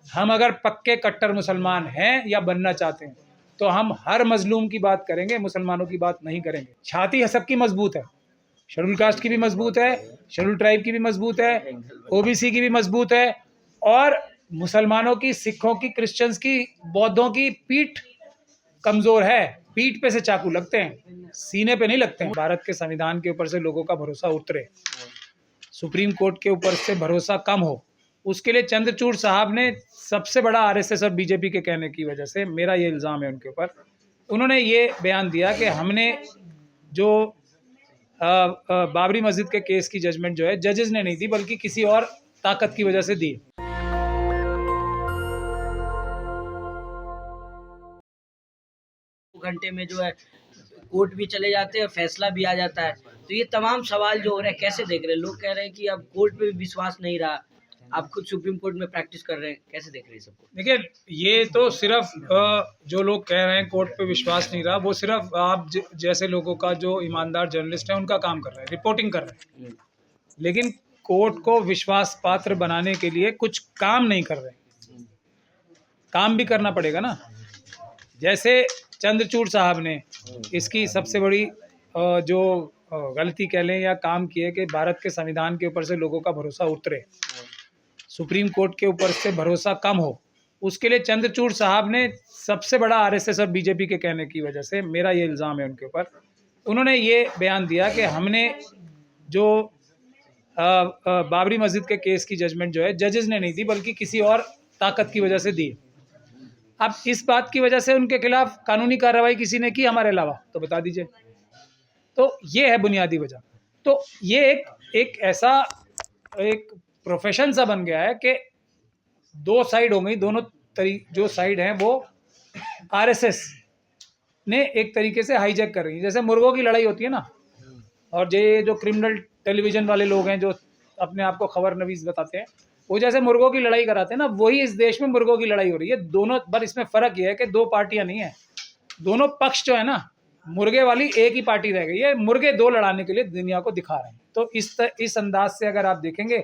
हम अगर पक्के कट्टर मुसलमान हैं या बनना चाहते हैं तो हम हर मजलूम की बात करेंगे, मुसलमानों की बात नहीं करेंगे। छाती सबकी मजबूत है, शेड्यूल कास्ट की भी मजबूत है, शेड्यूल ट्राइब की भी मजबूत है, ओबीसी की भी मजबूत है, और मुसलमानों की, सिखों की, क्रिश्चियंस की, बौद्धों की पीठ कमजोर है। पीठ पे से चाकू लगते हैं, सीने पे नहीं लगते हैं। भारत के संविधान के ऊपर से लोगों का भरोसा उतरे, सुप्रीम कोर्ट के ऊपर से भरोसा कम हो, उसके लिए चंद्रचूड़ साहब ने सबसे बड़ा आरएसएस और बीजेपी के कहने की वजह से, मेरा ये इल्ज़ाम है उनके ऊपर, उन्होंने ये बयान दिया कि हमने जो बाबरी मस्जिद के केस की जजमेंट जो है जजेस ने नहीं दी बल्कि किसी और ताकत की वजह से दी। घंटे में जो है कोर्ट भी चले जाते हैं, फैसला भी आ जाता है। तो ये तमाम सवाल जो हो रहे हैं कैसे देख रहे हैं? लोग कह रहे हैं कि अब कोर्ट पे भी विश्वास नहीं रहा, आप खुद सुप्रीम कोर्ट में प्रैक्टिस कर रहे हैं, कैसे देख रहे हैं सबको? देखिए, ये तो सिर्फ जो लोग कह रहे हैं कोर्ट पे विश्वास नहीं रहा, वो सिर्फ आप जैसे लोगों का, जो ईमानदार जर्नलिस्ट है, उनका काम कर रहे हैं, रिपोर्टिंग कर रहे हैं, लेकिन कोर्ट को विश्वास पात्र बनाने के लिए कुछ काम नहीं कर रहे। काम भी करना पड़ेगा ना। जैसे चंद्रचूड़ साहब ने इसकी सबसे बड़ी जो गलती कह लें या काम किए कि भारत के संविधान के ऊपर से लोगों का भरोसा उतरे, सुप्रीम कोर्ट के ऊपर से भरोसा कम हो, उसके लिए चंद्रचूड़ साहब ने सबसे बड़ा आरएसएस और बीजेपी के कहने की वजह से, मेरा ये इल्ज़ाम है उनके ऊपर, उन्होंने ये बयान दिया कि हमने जो बाबरी मस्जिद के केस की जजमेंट जो है जजेस ने नहीं दी बल्कि किसी और ताकत की वजह से दी। अब इस बात की वजह से उनके खिलाफ कानूनी कार्रवाई किसी ने की हमारे अलावा, तो बता दीजिए। तो ये है बुनियादी वजह। तो ये एक ऐसा एक प्रोफेशन सा बन गया है कि दो साइड हो गई, दोनों जो साइड हैं वो आरएसएस ने एक तरीके से हाईजैक कर रही है। जैसे मुर्गों की लड़ाई होती है ना, और ये जो क्रिमिनल टेलीविजन वाले लोग हैं जो अपने आप को खबर नवीस बताते हैं, वो जैसे मुर्गों की लड़ाई कराते हैं ना, वही इस देश में मुर्गों की लड़ाई हो रही है दोनों। पर इसमें फ़र्क ये है कि दो पार्टियां नहीं है, दोनों पक्ष जो है ना, मुर्गे वाली एक ही पार्टी रह गई है। मुर्गे दो लड़ाने के लिए दुनिया को दिखा रहे हैं। तो इस अंदाज से अगर आप देखेंगे,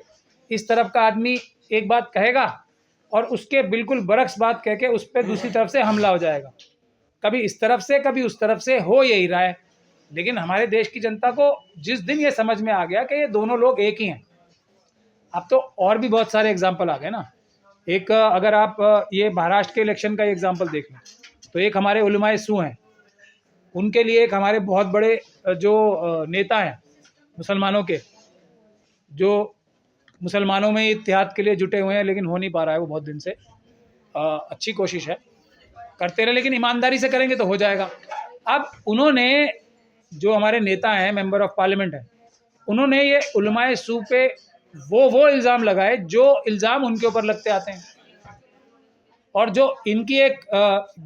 इस तरफ का आदमी एक बात कहेगा और उसके बिल्कुल बरक्स बात कह के उस पर दूसरी तरफ से हमला हो जाएगा। कभी इस तरफ से कभी उस तरफ से हो यही रहा है। लेकिन हमारे देश की जनता को जिस दिन ये समझ में आ गया कि ये दोनों लोग एक ही हैं, अब तो और भी बहुत सारे एग्जाम्पल आ गए ना। एक अगर आप ये महाराष्ट्र के इलेक्शन का एग्जाम्पल देख लें तो एक हमारे उलमाए सू हैं, उनके लिए एक हमारे बहुत बड़े जो नेता हैं मुसलमानों के, जो मुसलमानों में इत्तेहाद के लिए जुटे हुए हैं, लेकिन हो नहीं पा रहा है वो बहुत दिन से। अच्छी कोशिश है, करते रहे, लेकिन ईमानदारी से करेंगे तो हो जाएगा। अब उन्होंने, जो हमारे नेता हैं, मेंबर ऑफ पार्लियामेंट हैं, उन्होंने ये उलमाए सू पे वो इल्ज़ाम लगाए जो इल्ज़ाम उनके ऊपर लगते आते हैं। और जो इनकी एक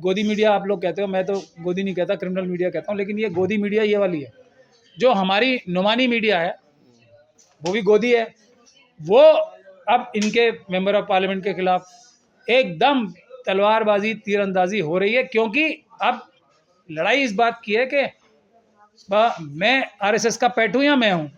गोदी मीडिया आप लोग कहते हो, मैं तो गोदी नहीं कहता, क्रिमिनल मीडिया कहता हूँ, लेकिन ये गोदी मीडिया ये वाली है। जो हमारी नुमानी मीडिया है वो भी गोदी है। वो अब इनके मेंबर ऑफ पार्लियामेंट के खिलाफ एकदम तलवारबाजी, तीरंदाजी हो रही है, क्योंकि अब लड़ाई इस बात की है कि मैं आरएसएस का पेट हूँ या मैं हूँ।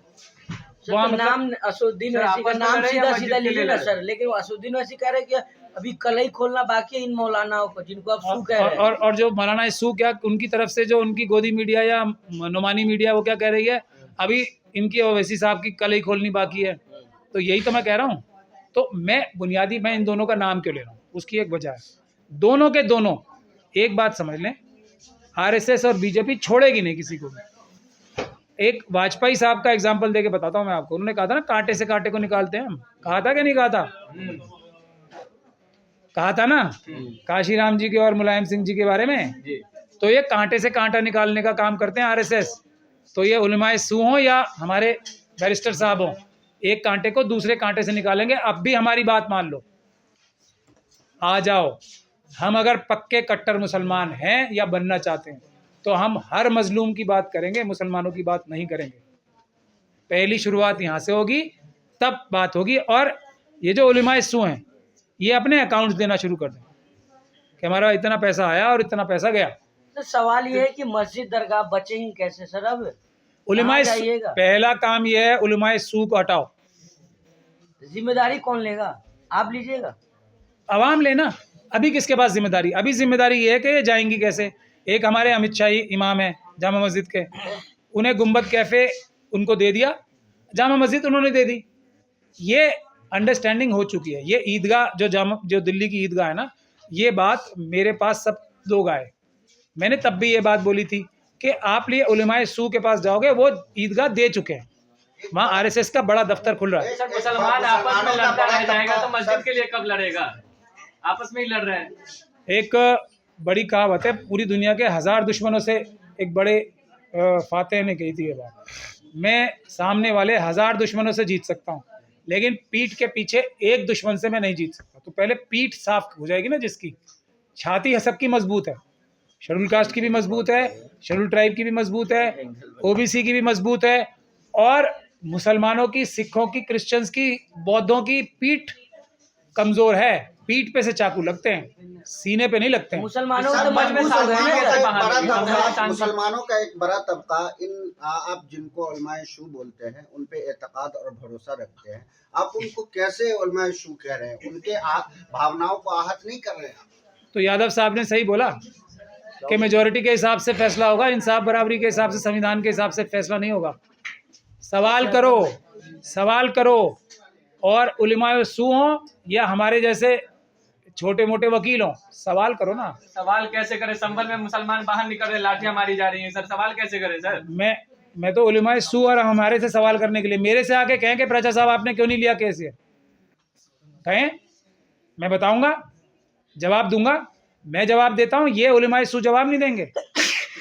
तो नाम असदुद्दीन ओवैसी का नाम सीधा लीजिए ना सर, लेकिन असदुद्दीन ओवैसी कह रहे हैं कि अभी कल ही खोलना बाकी है इन मौलानाओं को, जिनको आप सू कह रहे हैं। और जो मौलाना सू, क्या उनकी तरफ से जो उनकी गोदी मीडिया या नुमानी मीडिया वो क्या कह रही है, अभी इनकी ओवैसी साहब की कल ही खोलनी बाकी है। तो यही तो मैं कह रहा हूँ। तो मैं इन दोनों का नाम क्यों ले रहा हूँ, उसकी एक वजह है। दोनों के दोनों एक बात समझ लें, आरएसएस और बीजेपी छोड़ेगी नहीं किसी को भी। एक वाजपेयी साहब का एग्जाम्पल देके बताता हूँ मैं आपको। उन्होंने कहा था ना, कांटे से कांटे को निकालते हैं हम। कहा था कि नहीं कहा था? कहा था ना काशीराम जी के और मुलायम सिंह जी के बारे में। तो ये कांटे से कांटा निकालने का काम करते हैं आरएसएस। तो ये उलमाए सू हों या हमारे बैरिस्टर साहब हों, एक कांटे को दूसरे कांटे से निकालेंगे। अब भी हमारी बात मान लो, आ जाओ। हम अगर पक्के कट्टर मुसलमान हैं या बनना चाहते हैं तो हम हर मजलूम की बात करेंगे, मुसलमानों की बात नहीं करेंगे। पहली शुरुआत यहाँ से होगी, तब बात होगी। और ये जो उलमाए सू हैं, ये अपने अकाउंट्स देना शुरू कर दें कि हमारा इतना पैसा आया और इतना पैसा गया। तो सवाल ये है कि मस्जिद दरगाह बचेंगी कैसे सर? अब उलमाए पहला काम ये है, उलमाए सू को हटाओ। जिम्मेदारी कौन लेगा? आप लीजिएगा? आवाम लेना। अभी किसके पास जिम्मेदारी? अभी जिम्मेदारी ये है कि ये जाएंगी कैसे। एक हमारे अमित शाही इमाम है जामा मस्जिद के, उन्हें गुंबद कैफ़े उनको दे दिया, जामा मस्जिद उन्होंने दे दी। ये अंडरस्टैंडिंग हो चुकी है। ये ईदगाह जो दिल्ली की ईदगाह है ना, ये बात मेरे पास सब लोग आए, मैंने तब भी ये बात बोली थी कि आप लिए उलमाए सू के पास जाओगे, वो ईदगाह दे चुके हैं, वहाँ आरएसएस का बड़ा दफ्तर खुल रहा है। सर मुसलमान आपस में लड़ता रह जाएगा तो मस्जिद के लिए कब लड़ेगा? आपस में ही लड़ रहे हैं। एक बड़ी कहावत है, पूरी दुनिया के 1000 दुश्मनों से एक बड़े फातेह ने कही थी ये बात, मैं सामने वाले 1000 दुश्मनों से जीत सकता हूँ, लेकिन पीठ के पीछे एक दुश्मन से मैं नहीं जीत सकता। तो पहले पीठ साफ हो जाएगी ना, जिसकी छाती है सबकी मजबूत है, शेड्यूल कास्ट की भी मजबूत है, शेड्यूल ट्राइब की भी मजबूत है, ओबीसी की भी मजबूत है, और मुसलमानों की, सिखों की, क्रिश्चियंस की, बौद्धों की पीठ कमजोर है। पीठ पे से चाकू लगते हैं, सीने पे नहीं लगते हैं। मुसलमानों को तो मजबूत हो गए ना। मुसलमानों का एक बड़ा तबका इन आप जिनको उलमाए शू बोलते हैं उन पे एतकाद और भरोसा रखते हैं, आप उनको कैसे उलमाए शू कह रहे हैं? उनके भावनाओं को आहत नहीं कर रहे हैं? तो यादव साहब ने सही बोला कि मेजॉरिटी के हिसाब से फैसला होगा, इंसाफ बराबरी के हिसाब से, संविधान के हिसाब से फैसला नहीं होगा। सवाल करो, और उलमाए सू हों या हमारे जैसे छोटे मोटे वकील हों, सवाल करो ना। सवाल कैसे करें? संभल में मुसलमान बाहर निकल रहे, लाठियां मारी जा रही हैं सर, सवाल कैसे करें सर? मैं तो उलमाए सू और हमारे से सवाल करने के लिए, मेरे से आके कहें कि प्रचा साहब आपने क्यों नहीं लिया केस, ये कहें, मैं बताऊंगा, जवाब दूंगा, मैं जवाब देता हूं, ये उलमाए सू जवाब नहीं देंगे।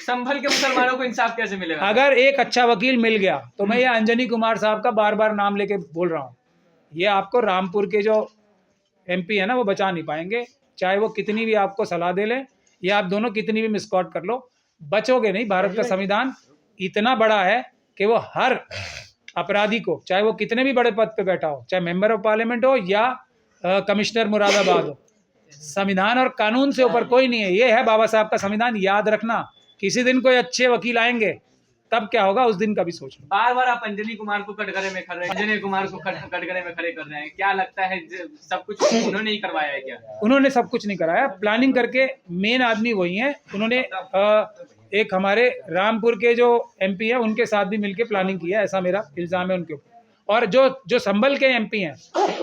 संभल के मुसलमानों को इंसाफ कैसे मिलेगा? अगर एक अच्छा वकील मिल गया तो मैं ये अंजनी कुमार साहब का बार बार नाम लेके बोल रहा हूँ, ये आपको रामपुर के जो एमपी है ना, वो बचा नहीं पाएंगे, चाहे वो कितनी भी आपको सलाह दे लें, या आप दोनों कितनी भी मिसकॉट कर लो, बचोगे नहीं। भारत का संविधान इतना बड़ा है कि वो हर अपराधी को, चाहे वो कितने भी बड़े पद पे बैठा हो, चाहे मेंबर ऑफ पार्लियामेंट हो या कमिश्नर मुरादाबाद हो, संविधान और कानून से ऊपर कोई नहीं है। ये है बाबा साहब का संविधान, याद रखना। किसी दिन कोई अच्छे वकील आएंगे, तब क्या होगा उस दिन का भी सोचना। बार बार आप अंजनी कुमार को कटघरे में खड़े कर रहे हैं, क्या लगता है सब कुछ उन्होंने ही करवाया है क्या? उन्होंने सब कुछ नहीं कराया, प्लानिंग करके मेन आदमी वही हैं। उन्होंने एक हमारे रामपुर के जो एमपी हैं उनके साथ भी मिलके प्लानिंग की है, ऐसा मेरा इल्जाम है उनके ऊपर। और जो संभल के एमपी हैं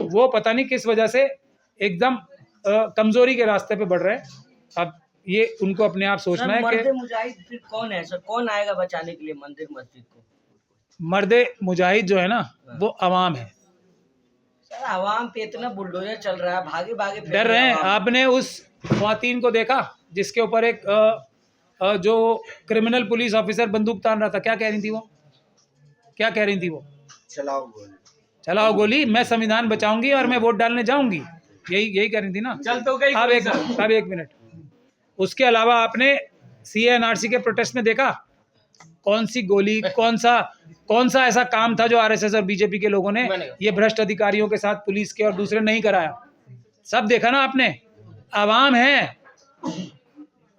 वो पता नहीं किस वजह से एकदम कमजोरी के रास्ते पे बढ़ रहे हैं। अब ये उनको अपने आप सोचना है कि मुजाहिद फिर कौन है सर, कौन आएगा बचाने के लिए मंदिर मस्जिद को? मर्दे मुजाहिद जो है ना, वो अवाम है। सर आवाम पे इतना बुलडोजर चल रहा है, भागे भागे डर रहे हैं। आपने उस ख्वातीन को देखा जिसके ऊपर एक जो क्रिमिनल पुलिस ऑफिसर बंदूक तान रहा था, क्या कह रही थी वो? चलाओ गोली, मैं संविधान बचाऊंगी और मैं वोट डालने जाऊंगी, यही कह रही थी ना। चल तो गई। अब एक मिनट, उसके अलावा आपने CNRC के प्रोटेस्ट में देखा कौन सी गोली, कौन सा ऐसा काम था जो आरएसएस और बीजेपी के लोगों ने ये भ्रष्ट अधिकारियों के साथ, पुलिस के और दूसरे नहीं कराया? सब देखा ना आपने। आवाम है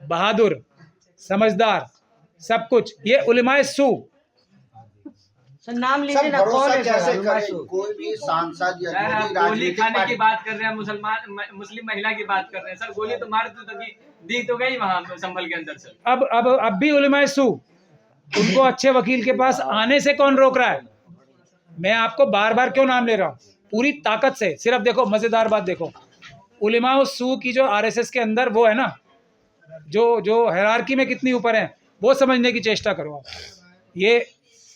बहादुर, समझदार, सब कुछ। ये उलमाए सू सर नाम लीजिए ना, कौन है कैसे सर? करें? कोई भी सांसद या सर आप कोई गोली राजनीतिक खाने की पार्टी बात कर रहे हैं, मुस्लिम महिला की बात कर रहे हैं सर, गोली तो मार दी तो गई वहां संभल के अंदर सर। अब भी उलमाए सू, उनको अच्छे वकील के पास आने से कौन रोक रहा है? मैं आपको बार बार क्यों नाम ले रहा हूँ? पूरी ताकत से। सिर्फ देखो, मजेदार बात देखो, उलमाए सू की जो आरएसएस के अंदर वो है ना, जो हायरार्की में कितनी ऊपर है, वो समझने की चेष्टा करो आप।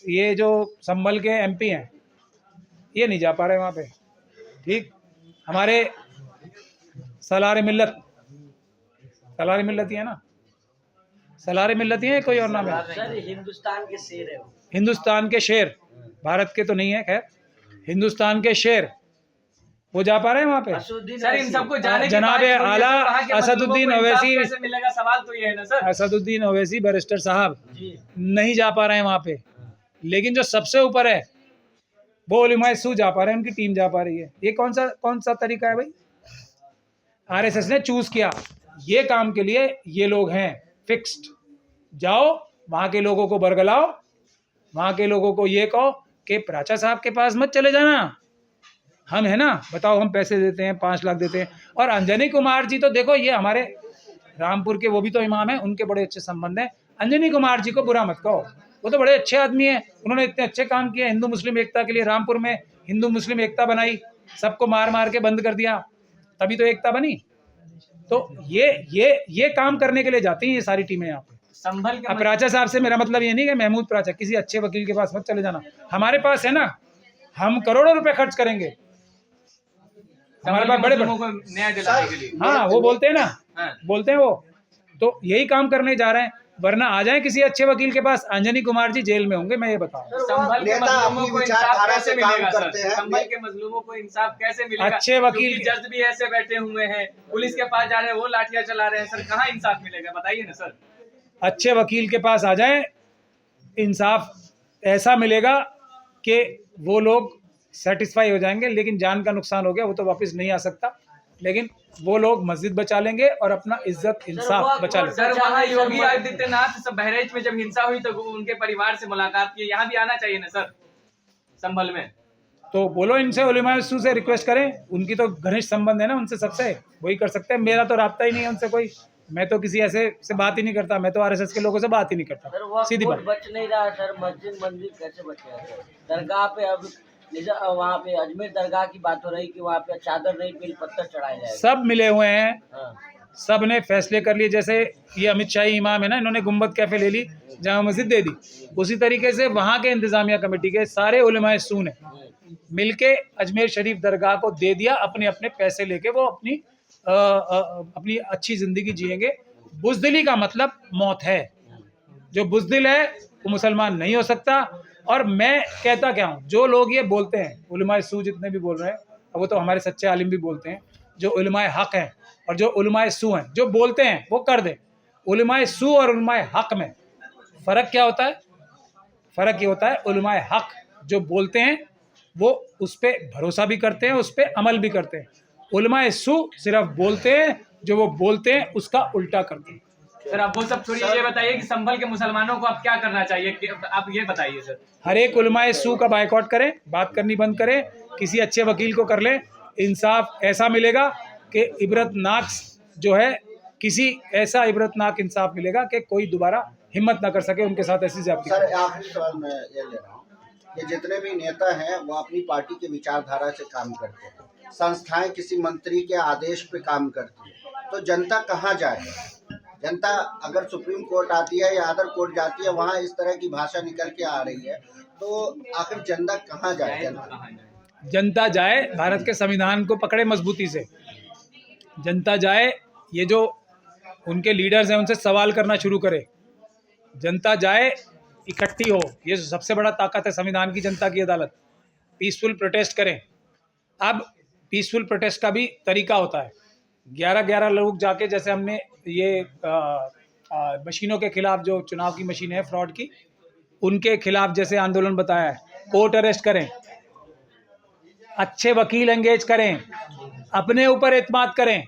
ये जो संभल के एमपी हैं, ये नहीं जा पा रहे वहाँ पे। ठीक, हमारे सलारे मिल्लत ही है ना, सलारे मिल्लत ही है, कोई और नाम है? सर हिंदुस्तान के शेर है वो। हिंदुस्तान के शेर, भारत के तो नहीं है, खैर हिंदुस्तान के शेर, वो जा पा रहे हैं वहाँ पे? सर इन सबको जाने के जनाब बाद आला असदुद्दीन ओवैसी, कैसे मिलेगा, सवाल तो ये है ना सर। असदुद्दीन ओवैसी बैरिस्टर साहब नहीं जा पा रहे हैं वहाँ पे, लेकिन जो सबसे ऊपर है वो उलमाए सू जा पा रहे हैं, उनकी टीम जा पा रही है। ये कौन सा तरीका है भाई? आरएसएस ने चूज किया ये काम के लिए, ये लोग हैं फिक्स्ड। जाओ वहाँ के लोगों को बरगलाओ, वहाँ के लोगों को ये कहो कि प्राचा साहब के पास मत चले जाना, हम है ना, बताओ हम पैसे देते हैं, 5 लाख देते हैं। और अंजनी कुमार जी तो देखो, ये हमारे रामपुर के वो भी तो इमाम हैं, उनके बड़े अच्छे संबंध हैं। अंजनी कुमार जी को बुरा मत कहो, वो तो बड़े अच्छे आदमी हैं, उन्होंने इतने अच्छे काम किए हिंदू मुस्लिम एकता के लिए। रामपुर में हिंदू मुस्लिम एकता बनाई, सबको मार मार के बंद कर दिया, तभी तो एकता बनी। तो ये काम करने के लिए जाती हैं ये सारी टीमें यहाँ पे। संभल के अब प्राचा साहब से मेरा मतलब ये नहीं कि महमूद प्राचा, किसी अच्छे वकील के पास मत चले जाना, हमारे पास है ना, हम करोड़ों रुपए खर्च करेंगे, हमारे पास बड़े मुस्लिमों को न्याय दिलाने के लिए। हाँ वो बोलते हैं ना, हाँ। बोलते हैं वो, तो यही काम करने जा रहे हैं। वरना आ जाए किसी अच्छे वकील के पास, अंजनी कुमार जी जेल में होंगे, मैं ये बताऊं। संभल के नेता मजलूमों अपनी को इंसाफ विचारधारा कैसे से काम मिलेगा करते सर? हैं। संभल के मजलूमों को इंसाफ कैसे मिलेगा? अच्छे वकील क्योंकि जज भी ऐसे बैठे हुए हैं, पुलिस के पास जा रहे हैं, वो लाठियां चला रहे हैं सर, कहाँ इंसाफ मिलेगा बताइए ना सर। अच्छे वकील के पास आ जाए, इंसाफ ऐसा मिलेगा कि वो लोग सेटिस्फाई हो जाएंगे। लेकिन जान का नुकसान हो गया, वो तो वापस नहीं आ सकता, लेकिन वो लोग मस्जिद बचा लेंगे और अपना इज्जत इंसाफ बचा लेंगे। सर वहाँ योगी आदित्यनाथ सब बहराइच में जब हिंसा हुई तो उनके परिवार से मुलाकात की, यहाँ भी आना चाहिए ना सर संभल में। तो बोलो इनसे, उलेमाए सू से रिक्वेस्ट करें, उनकी तो घनिष्ठ संबंध है ना उनसे, सबसे वही कर सकते हैं। मेरा तो राब्ता ही नहीं है उनसे कोई, मैं तो किसी ऐसे से बात ही नहीं करता, मैं तो आरएसएस के लोगों से बात ही नहीं करता, सीधी बात। बच नहीं रहा सर, मस्जिद मंदिर कैसे बचेगा सर? दरगाह पे अब वहाँ पे अजमेर दरगाह की बात हो रही कि वहाँ पे चादर नहीं, बेल पत्थर चढ़ाया जाएगा। सब मिले हुए हैं, हाँ। सब ने फैसले कर लिए। जैसे ये अमित शाही इमाम है ना, इन्होंने गुम्बद कैफे ले ली, जामा मस्जिद दे दी, उसी तरीके से वहाँ के इंतजामिया कमेटी के सारे उलेमाए सू ने मिलके अजमेर शरीफ दरगाह को दे दिया, अपने अपने पैसे लेके वो अपनी अच्छी जिंदगी जिएंगे। बुज़दिली का मतलब मौत है, जो बुज़दिल है वो मुसलमान नहीं हो सकता। और मैं कहता क्या हूँ, जो लोग ये बोलते हैं, उलमाए सू जितने भी बोल रहे हैं, वो तो हमारे सच्चे आलिम भी बोलते हैं, जो उलमाए हक हैं और जो उलमाए सू हैं, जो बोलते हैं वो कर दें। उलमाए सू और उलमाए हक में फ़र्क क्या होता है? फ़र्क ये होता है, उलमाए हक जो बोलते हैं वो उस पर भरोसा भी करते हैं, उस पर अमल भी करते हैं। उलमाए सू सिर्फ बोलते हैं, जो वो बोलते हैं उसका उल्टा करते हैं। सर आप वो सब छोड़िए, ये बताइए कि संभल के मुसलमानों को अब क्या करना चाहिए, आप ये बताइए सर। हर एक उलमाए सू का बायकॉट करें, बात करनी बंद करें, किसी अच्छे वकील को कर लें, इंसाफ ऐसा मिलेगा कि इबरतनाक जो है, किसी ऐसा इबरतनाक इंसाफ मिलेगा कि कोई दोबारा हिम्मत ना कर सके उनके साथ ऐसी ज्यादती। सर आखिरी सवाल मैं ये ले रहा हूँ कि जितने भी नेता हैं वो अपनी पार्टी के विचारधारा से काम करते हैं, संस्थाएं किसी मंत्री के आदेश पे काम करती है, तो जनता कहाँ जाए? जनता अगर सुप्रीम कोर्ट आती है या अदर कोर्ट जाती है, वहाँ इस तरह की भाषा निकल के आ रही है, तो आखिर जनता कहाँ जाए? जनता जाए भारत के संविधान को पकड़े मजबूती से, जनता जाए, ये जो उनके लीडर्स हैं उनसे सवाल करना शुरू करे, जनता जाए, इकट्ठी हो, ये सबसे बड़ा ताकत है संविधान की, जनता की अदालत। पीसफुल प्रोटेस्ट करें। अब पीसफुल प्रोटेस्ट का भी तरीका होता है, 11-11 लोग जाके, जैसे हमने ये मशीनों के खिलाफ, जो चुनाव की मशीनें हैं फ्रॉड की, उनके खिलाफ जैसे आंदोलन बताया है, कोर्ट अरेस्ट करें, अच्छे वकील एंगेज करें, अपने ऊपर एतमाद करें,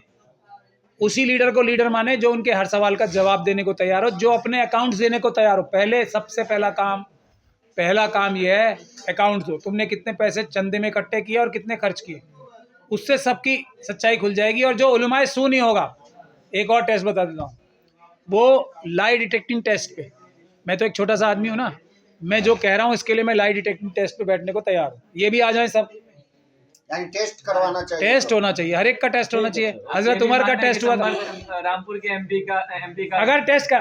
उसी लीडर को लीडर माने जो उनके हर सवाल का जवाब देने को तैयार हो, जो अपने अकाउंट्स देने को तैयार हो। पहले सबसे पहला काम ये है, अकाउंट्स दो, तुमने कितने पैसे चंदे में इकट्ठे किए और कितने खर्च किए, उससे सबकी सच्चाई खुल जाएगी। और जो उलमाए सू नहीं होगा, एक और टेस्ट बता देता हूँ, वो लाई डिटेक्टिंग टेस्ट पे, मैं तो एक छोटा सा आदमी हूँ ना, मैं जो कह रहा हूँ इसके लिए मैं लाई डिटेक्टिंग टेस्ट पे बैठने को तैयार हूँ। ये भी आ जाए सब, यानी टेस्ट करवाना चाहिए, टेस्ट होना चाहिए, हर एक का टेस्ट होना चाहिए। हजरत उमर का टेस्ट हुआ था, रामपुर के एमपी का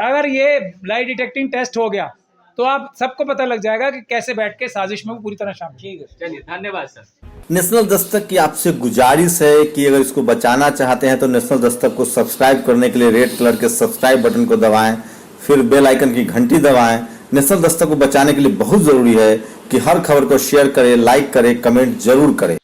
अगर ये लाई डिटेक्टिंग टेस्ट हो गया तो आप सबको पता लग जाएगा कि कैसे बैठ के साजिश में वो पूरी तरह शामिल। ठीक है, चलिए धन्यवाद सर। नेशनल दस्तक की आपसे गुजारिश है कि अगर इसको बचाना चाहते हैं तो नेशनल दस्तक को सब्सक्राइब करने के लिए रेड कलर के सब्सक्राइब बटन को दबाएं, फिर बेल आइकन की घंटी दबाएं। नेशनल दस्तक को बचाने के लिए बहुत जरूरी है कि हर खबर को शेयर करें, लाइक करें, कमेंट जरूर करें।